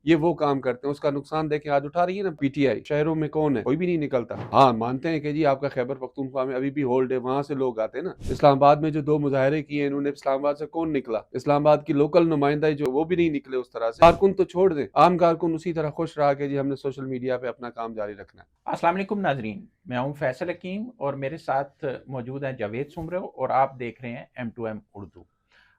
یہ وہ کام کرتے ہیں. اس کا نقصان دیکھیں آج اٹھا رہی ہے نا پی ٹی آئی. شہروں میں کون ہے؟ کوئی بھی نہیں نکلتا. ہاں مانتے ہیں کہ جی آپ کا خیبر پختونخوا میں ابھی بھی ہولڈ ہے, وہاں سے لوگ آتے ہیں نا. اسلام آباد میں جو 2 مظاہرے کیے انہوں نے, اسلام آباد سے کون نکلا؟ اسلام آباد کی لوکل نمائندہ جو وہ بھی نہیں نکلے اس طرح سے. کارکن تو چھوڑ دیں, عام کارکن اسی طرح خوش رہا کہ جی ہم نے سوشل میڈیا پہ اپنا کام جاری رکھنا ہے. السلام علیکم ناظرین، میں ہوں فیصل حکیم اور میرے ساتھ موجود ہیں جاوید سمرو اور آپ دیکھ رہے ہیں M2M اردو.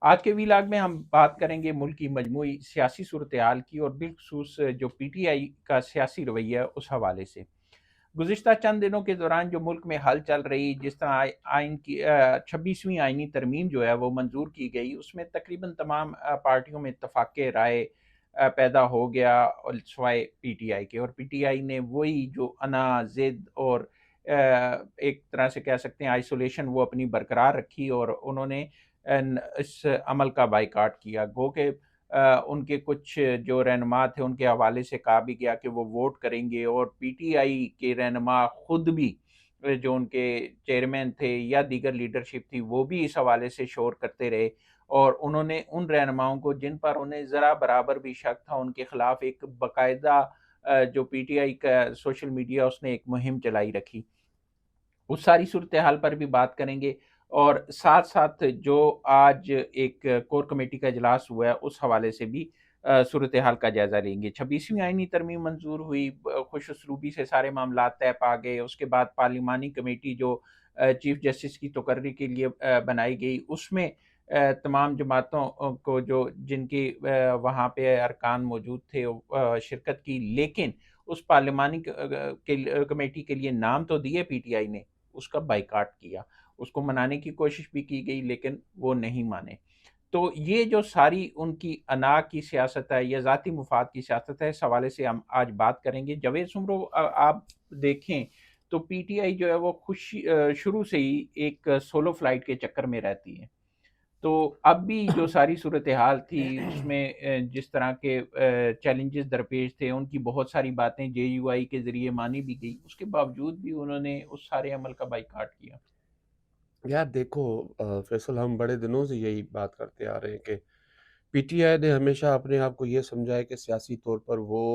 آج کے ویلاگ میں ہم بات کریں گے ملک کی مجموعی سیاسی صورتحال کی اور بالخصوص جو پی ٹی آئی کا سیاسی رویہ ہے اس حوالے سے. گزشتہ چند دنوں کے دوران جو ملک میں حل چل رہی، جس طرح آئین کی 26ویں آئینی ترمیم جو ہے وہ منظور کی گئی، اس میں تقریباً تمام پارٹیوں میں اتفاق رائے پیدا ہو گیا اور سوائے پی ٹی آئی کے. اور پی ٹی آئی نے وہی جو انا ضد اور ایک طرح سے کہہ سکتے ہیں آئسولیشن وہ اپنی برقرار رکھی اور انہوں نے اس عمل کا بائیکاٹ کیا. گو کہ ان کے کچھ جو رہنما تھے ان کے حوالے سے کہا بھی گیا کہ وہ ووٹ کریں گے، اور پی ٹی آئی کے رہنما خود بھی جو ان کے چیئرمین تھے یا دیگر لیڈرشپ تھی وہ بھی اس حوالے سے شور کرتے رہے، اور انہوں نے ان رہنماؤں کو جن پر انہیں ذرا برابر بھی شک تھا ان کے خلاف ایک باقاعدہ جو پی ٹی آئی کا سوشل میڈیا اس نے ایک مہم چلائی رکھی. اس ساری صورتحال پر بھی بات کریں گے، اور ساتھ ساتھ جو آج ایک کور کمیٹی کا اجلاس ہوا ہے اس حوالے سے بھی صورتحال کا جائزہ لیں گے. 26ویں آئینی ترمیم منظور ہوئی، خوش اسلوبی سے سارے معاملات طے پا گئے. اس کے بعد پارلیمانی کمیٹی جو چیف جسٹس کی تقرری کے لیے بنائی گئی، اس میں تمام جماعتوں کو جو جن کی وہاں پہ ارکان موجود تھے شرکت کی، لیکن اس پارلیمانی کمیٹی کے لیے نام تو دیے پی ٹی آئی نے، اس کا بائیکاٹ کیا. اس کو منانے کی کوشش بھی کی گئی لیکن وہ نہیں مانے. تو یہ جو ساری ان کی انا کی سیاست ہے یا ذاتی مفاد کی سیاست ہے، اس حوالے سے ہم آج بات کریں گے. جاوید سمرو، آپ دیکھیں تو پی ٹی آئی جو ہے وہ شروع سے ہی ایک سولو فلائٹ کے چکر میں رہتی ہے. تو اب بھی جو ساری صورتحال تھی اس میں جس طرح کے چیلنجز درپیش تھے، ان کی بہت ساری باتیں جے یو آئی کے ذریعے مانی بھی گئی، اس کے باوجود بھی انہوں نے اس سارے عمل کا بائیکاٹ کیا. یار دیکھو فیصل, ہم بڑے دنوں سے یہی بات کرتے آ رہے ہیں کہ پی ٹی آئی نے ہمیشہ اپنے آپ کو یہ سمجھا ہے کہ سیاسی طور پر وہ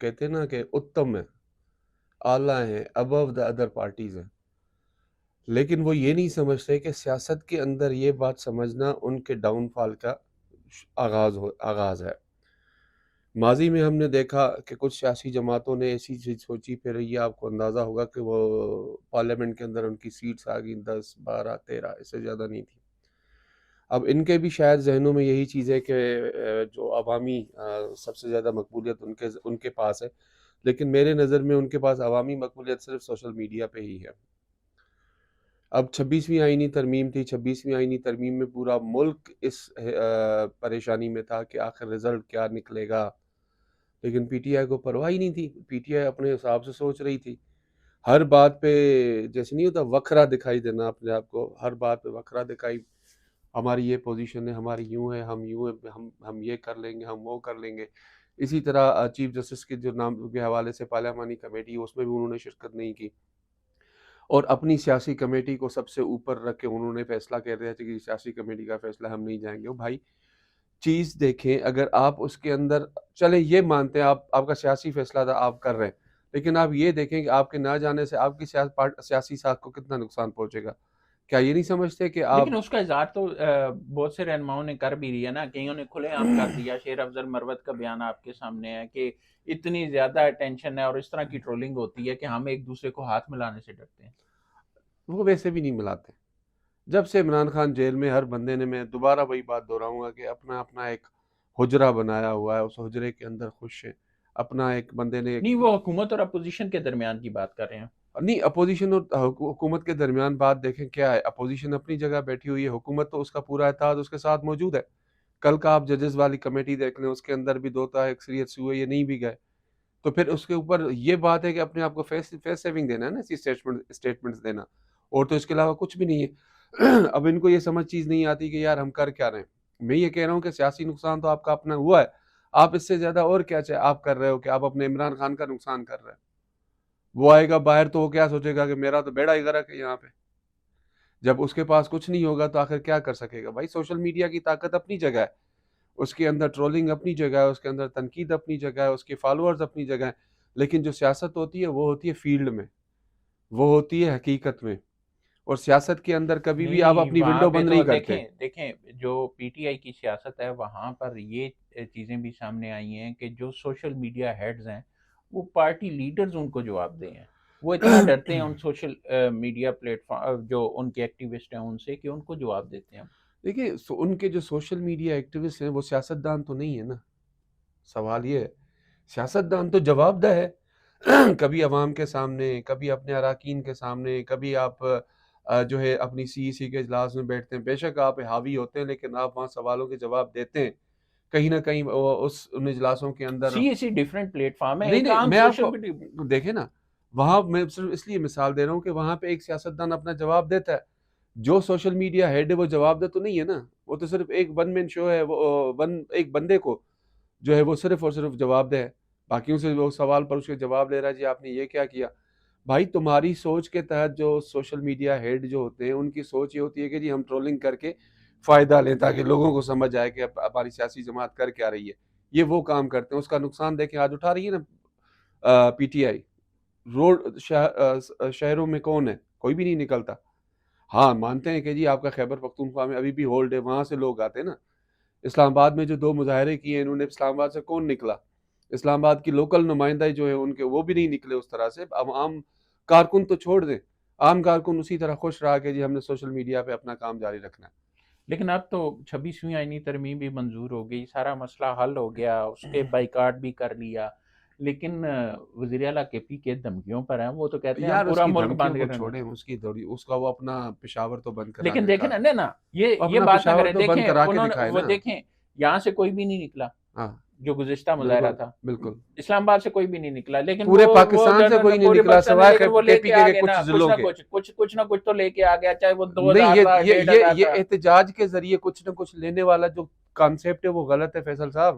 کہتے ہیں نا کہ اتم ہے, اعلیٰ ہیں, ابو دا ادر پارٹیز ہیں. لیکن وہ یہ نہیں سمجھتے کہ سیاست کے اندر یہ بات سمجھنا ان کے ڈاؤن فال کا آغاز ہے. ماضی میں ہم نے دیکھا کہ کچھ سیاسی جماعتوں نے ایسی چیز سوچی, پھر یہ آپ کو اندازہ ہوگا کہ وہ پارلیمنٹ کے اندر ان کی سیٹس آ گئی 10 12 13, اس سے زیادہ نہیں تھی. اب ان کے بھی شاید ذہنوں میں یہی چیز ہے کہ جو عوامی سب سے زیادہ مقبولیت ان کے پاس ہے, لیکن میرے نظر میں ان کے پاس عوامی مقبولیت صرف سوشل میڈیا پہ ہی ہے. اب 26ویں آئینی ترمیم تھی, 26ویں آئینی ترمیم میں پورا ملک اس پریشانی میں تھا کہ آخر رزلٹ کیا نکلے گا, لیکن پی ٹی آئی کو پرواہ ہی نہیں تھی. پی ٹی آئی اپنے حساب سے سوچ رہی تھی, ہر بات پہ جیسے نہیں ہوتا وکھرا دکھائی دینا اپنے آپ کو, ہر بات پہ وکھرا دکھائی, ہماری یہ پوزیشن ہے, ہماری یوں ہے, ہم یوں ہے, ہم یہ کر لیں گے, ہم وہ کر لیں گے. اسی طرح چیف جسٹس کے جو نام کے حوالے سے پارلیمانی کمیٹی, اس میں بھی انہوں نے شرکت نہیں کی, اور اپنی سیاسی کمیٹی کو سب سے اوپر رکھ کے انہوں نے فیصلہ کہہ رہے تھے کہ سیاسی کمیٹی کا فیصلہ ہم نہیں جائیں گے. بھائی چیز دیکھیں, اگر آپ اس کے اندر چلیں یہ مانتے ہیں آپ کا سیاسی فیصلہ تھا, آپ کر رہے ہیں, لیکن آپ یہ دیکھیں کہ آپ کے نہ جانے سے آپ کی سیاسی ساکھ کو کتنا نقصان پہنچے گا. کیا یہ نہیں سمجھتے کہ آپ لیکن اس کا اظہار تو بہت سے رہنماؤں نے کر بھی لیا نا، کئیوں نے کھلے عام کر دیا. شیر افضل مروت کا بیان آپ کے سامنے ہے کہ اتنی زیادہ ٹینشن ہے اور اس طرح کی ٹرولنگ ہوتی ہے کہ ہم ایک دوسرے کو ہاتھ ملانے سے ڈرتے ہیں. وہ ویسے بھی نہیں ملاتے. جب سے عمران خان جیل میں, ہر بندے نے, میں دوبارہ وہی بات دہراؤں گا کہ اپنا ایک حجرہ بنایا ہوا ہے, اس حجرے کے اندر خوش ہے. اپنا ایک بندے نے نہیں، وہ حکومت اور اپوزیشن کے درمیان کی بات کر رہے ہیں. نہیں, اپوزیشن اور حکومت کے درمیان بات دیکھیں کیا ہے. اپوزیشن اپنی جگہ بیٹھی ہوئی ہے, حکومت تو اس کا پورا اتحاد اس کے ساتھ موجود ہے. کل کا آپ ججز والی کمیٹی دیکھ لیں, اس کے اندر بھی 2 اکثریت سے ہوئے, یہ نہیں بھی گئے. تو پھر اس کے اوپر یہ بات ہے کہ اپنے آپ کو فیس سیونگ دینا ہے نا, ایسی اسٹیٹمنٹس دینا, اور تو اس کے علاوہ کچھ بھی نہیں ہے. اب ان کو یہ سمجھ چیز نہیں آتی کہ یار ہم کر کیا رہے ہیں. میں یہ کہہ رہا ہوں کہ سیاسی نقصان تو آپ کا اپنا ہوا ہے, آپ اس سے زیادہ اور کیا چاہے آپ کر رہے ہو کہ آپ اپنے عمران خان کا نقصان کر رہے ہیں. وہ آئے گا باہر تو وہ کیا سوچے گا کہ میرا تو بیڑا ہی غرق ہے یہاں پہ. جب اس کے پاس کچھ نہیں ہوگا تو آخر کیا کر سکے گا. بھائی سوشل میڈیا کی طاقت اپنی جگہ ہے, اس کے اندر ٹرولنگ اپنی جگہ ہے، اس کے اندر تنقید اپنی جگہ ہے، اس کے فالوورز اپنی جگہ ہیں، لیکن جو سیاست ہوتی ہے وہ ہوتی ہے فیلڈ میں، وہ ہوتی ہے حقیقت میں، اور سیاست کے اندر کبھی بھی آپ نہیں اپنی وہاں ونڈو پہ بند تو نہیں کرتے۔ دیکھیں جو پی ٹی آئی کی سیاست ہے وہاں پر یہ چیزیں بھی سامنے آئی ہیں کہ جو سوشل میڈیا ہیڈز ہیں وہ پارٹی لیڈرز ان کو جواب دے ہیں، وہ اتنا ڈرتے ہیں ان سوشل میڈیا پلیٹ فارم جو ان کے ایکٹیوسٹ ہیں ان سے کہ ان کو جواب دیتے ہیں۔ دیکھیے ان کے جو سوشل میڈیا ایکٹیوسٹ ہیں وہ سیاستدان تو نہیں ہے نا، سوال یہ ہے، سیاستدان تو جواب دہ ہے، کبھی عوام کے سامنے، کبھی اپنے اراکین کے سامنے، کبھی آپ جو ہے اپنی سی کے اجلاس میں بیٹھتے ہیں، بے شک آپ حاوی ہوتے ہیں لیکن آپ وہاں سوالوں کے جواب دیتے ہیں، کہیں نہ کہیں ان اجلاسوں کے اندر۔ سی اے سی ڈیفرنٹ پلیٹ فارم ہے، نہیں ایک نہیں، عام میں آپ سوشل کو دیکھیں نا، وہاں میں صرف اس لیے مثال دے رہا ہوں کہ وہاں پہ ایک سیاستدان اپنا جواب دیتا ہے، جو سوشل میڈیا ہیڈ ہے وہ جواب دہ تو نہیں ہے نا، وہ تو صرف ایک ون مین شو ہے، وہ ایک بندے کو جو ہے وہ صرف اور صرف جواب دہ ہے، باقیوں سے وہ سوال پر اس کے جواب لے رہا ہے، جی آپ نے یہ کیا کیا۔ بھائی تمہاری سوچ کے تحت جو سوشل میڈیا ہیڈ جو ہوتے ہیں ان کی سوچ یہ ہوتی ہے کہ جی ہم ٹرولنگ کر کے فائدہ لیں تاکہ لوگوں کو سمجھ آئے کہ ہماری سیاسی جماعت کر کیا رہی ہے، یہ وہ کام کرتے ہیں، اس کا نقصان دیکھیں آج اٹھا رہی ہے نا پی ٹی آئی، روڈ شہروں میں کون ہے، کوئی بھی نہیں نکلتا۔ ہاں مانتے ہیں کہ جی آپ کا خیبر پختونخوا میں ابھی بھی ہولڈ ہے، وہاں سے لوگ آتے ہیں نا، اسلام آباد میں جو 2 مظاہرے کیے انہوں نے، اسلام آباد سے کون نکلا؟ اسلام آباد کی لوکل نمائندہ جو ہے ان کے وہ بھی نہیں نکلے اس طرح سے۔ اب عام کارکن تو چھوڑ دیں، عام کارکن اسی طرح خوش رہا کہ جی ہم نے سوشل میڈیا پہ اپنا کام جاری رکھنا ہے۔ لیکن اب تو 26ویں آئینی ترمیم بھی منظور ہو گئی، سارا مسئلہ حل ہو گیا، اس کے بائیکاٹ بھی کر لیا، لیکن وزیر اعلیٰ کے پی کے دھمکیوں پر ہیں، وہ تو کہتے ہیں ہم یار اس پورا کی ملک دھمکیوں بند کو کریں۔ چھوڑیں، اس کی دوڑی اس کا وہ اپنا پشاور تو بند کرا لیکن کے دیکھیں دکھا، نا وہ یہ اپنا بات نہ پشاور کریں، تو بند دیکھیں کرا کے انہوں نے دکھائے وہ نا۔ دیکھیں یہاں سے کوئی بھی نہیں نکلا، ہاں جو گزشتہ مظاہرہ بالکل تھا بالکل، اسلام آباد سے کوئی بھی نہیں نکلا، لیکن پورے وہ پاکستان سے کوئی نہیں پورے نکلا پاکستان میں، سوائے لیکن وہ کے لے پی کے آ کے گئے نا کچھ ضلعوں کے۔ کچھ نہ کچھ تو لے کے آ گیا، چاہے وہ نہیں 2000 تھا، 1500 یہ تھا۔ احتجاج کے ذریعے کچھ نہ کچھ لینے والا جو کانسیپٹ ہے وہ غلط ہے فیصل صاحب۔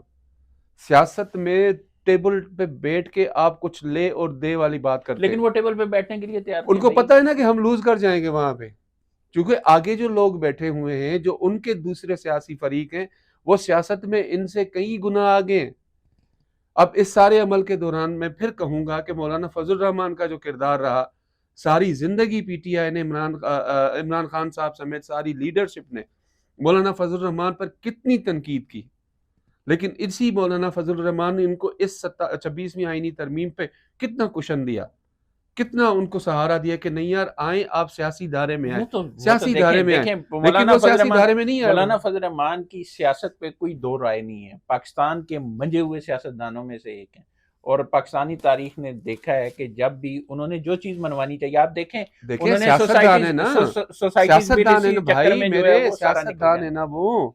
سیاست میں ٹیبل پہ بیٹھ کے آپ کچھ لے اور دے والی بات کرتے لیکن ہیں، وہ ٹیبل پہ بیٹھنے کے لیے تیار ان نہیں ہے کو بھائی۔ پتہ ہے نا کہ ہم لوز کر جائیں گے وہاں پہ، کیونکہ آگے جو لوگ بیٹھے ہوئے ہیں جو ان کے دوسرے سیاسی فریق ہیں وہ سیاست میں ان سے کئی گنا آگے ہیں۔ اب اس سارے عمل کے دوران میں پھر کہوں گا کہ مولانا فضل الرحمان کا جو کردار رہا، ساری زندگی پی ٹی آئی نے عمران خان صاحب سمیت ساری لیڈرشپ نے مولانا فضل الرحمان پر کتنی تنقید کی، لیکن اسی مولانا فضل الرحمان نے ان کو اس 26ویں آئینی ترمیم پہ کتنا کشن دیا، کتنا ان کو سہارا دیا کہ نہیں یار آئیں آپ سیاسی دھارے میں آئیں، وہ تو سیاسی دھارے میں آئیں، دیکھیں لیکن وہ سیاسی دھارے میں نہیں آئے مولانا وہاں۔ فضل الرحمان کی سیاست پہ کوئی دو رائے نہیں ہے، پاکستان کے منجے ہوئے سیاستدانوں میں سے ایک ہیں، اور پاکستانی تاریخ نے دیکھا ہے کہ جب بھی انہوں نے جو چیز منوانی چاہیے، آپ دیکھیں دیکھیں انہوں نے سیاستدان ہے نا، سوسائٹیز بل سیاستدان ہے اسی نا چکر بھائی میں جو ہے میرے، وہ سارا نکل سیاستدان گیا۔ ہے نا وہ،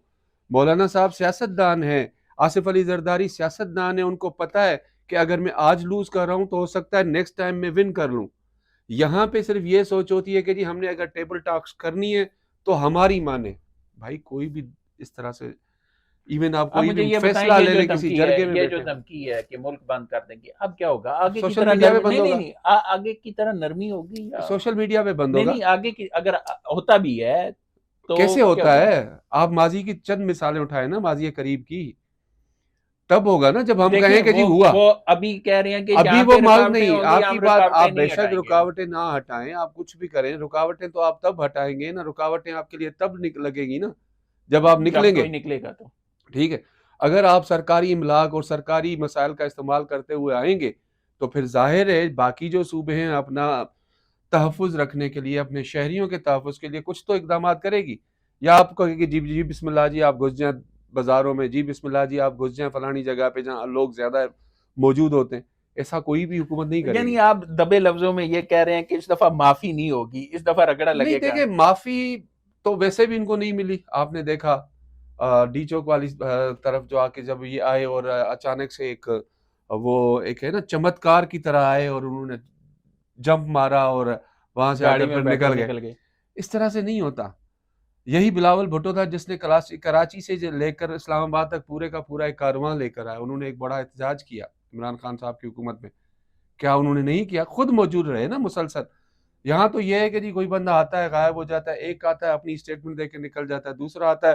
مولانا صاحب سیاستدان ہے، آصف علی زرداری سیاستدان ہے، ان کو پتا ہے کہ اگر میں آج لوز کر رہا ہوں تو ہو سکتا ہے نیکسٹ ٹائم میں ون کر لوں۔ یہاں پہ صرف یہ سوچ ہوتی ہے کہ جی ہم نے اگر ٹیبل ٹاکس کرنی ہے تو ہماری مانے، بھائی کوئی بھی اس طرح سے ایون آپ اب کوئی مجھے بھی یہ بتائیں، فیصلہ لے لیں کسی جرگے میں یہ جو بیٹھے، دھمکی ہے کہ ملک بند کر دیں گے، اب کیا ہوگا آگے کی سوشل طرح میڈیا پہ نرمی؟ بند ہوگا، نہیں آگے کی طرح نرمی ہوگی یا سوشل میڈیا پہ بند ہوگا۔ نہیں آگے کی اگر ہوتا بھی ہے تو کیسے کیا ہوتا ہوگا؟ ہے؟ آپ ماضی کی چند مثالیں اٹھائیں نا، ماضی قریب کی، تب ہوگا نا جب ہم دیکھیں کہیں کہ جی ہوا۔ وہ ابھی کہہ رہے ہیں کہ ابھی جہاں وہ پہ مال رکاوٹیں نہیں، ہوں گی آپ کی ہم بات، رکاوٹیں آپ بے نہیں شک ہٹائیں گے۔ رکاوٹیں نہ ہٹائیں، آپ کچھ بھی کریں، رکاوٹیں تو آپ تب ہٹائیں گے نا، رکاوٹیں آپ کے لیے تب لگے گی نا جب آپ جب نکلیں گے، کوئی نکلے گا تو ٹھیک ہے۔ اگر آپ سرکاری املاک اور سرکاری مسائل کا استعمال کرتے ہوئے آئیں گے تو پھر ظاہر ہے باقی جو صوبے ہیں اپنا تحفظ رکھنے کے لیے، اپنے شہریوں کے تحفظ کے لیے کچھ تو اقدامات کرے گی، یا آپ کہے کہ جی بسم اللہ جی آپ گھس جائیں بازاروں میں، جی بسم اللہ جی آپ گھس جائیں فلانی جگہ پہ جہاں لوگ زیادہ موجود ہوتے ہیں، ایسا کوئی بھی حکومت نہیں کرے گی۔ یعنی آپ دبے لفظوں میں یہ کہہ رہے ہیں کہ اس دفعہ معافی نہیں ہوگی، اس دفعہ رگڑا نہیں لگے گا۔ دیکھیں معافی تو ویسے بھی ان کو نہیں ملی، آپ نے دیکھا ڈی چوک والی طرف جو آ کے جب یہ آئے اور اچانک سے ایک ہے نا چمتکار کی طرح آئے اور انہوں نے جمپ مارا اور وہاں سے گاڑی اندر میں پھر بیٹھے نکل گئے، نکل گئے۔ اس طرح سے نہیں ہوتا۔ یہی بلاول بھٹو تھا جس نے کراچی سے لے کر اسلام آباد تک پورے کا پورا ایک کارواں لے کر آیا، انہوں نے ایک بڑا احتجاج کیا عمران خان صاحب کی حکومت میں، کیا انہوں نے نہیں کیا؟ خود موجود رہے نا مسلسل۔ یہاں تو یہ ہے کہ جی کوئی بندہ آتا ہے غائب ہو جاتا ہے، ایک آتا ہے اپنی اسٹیٹمنٹ دے کے نکل جاتا ہے، دوسرا آتا ہے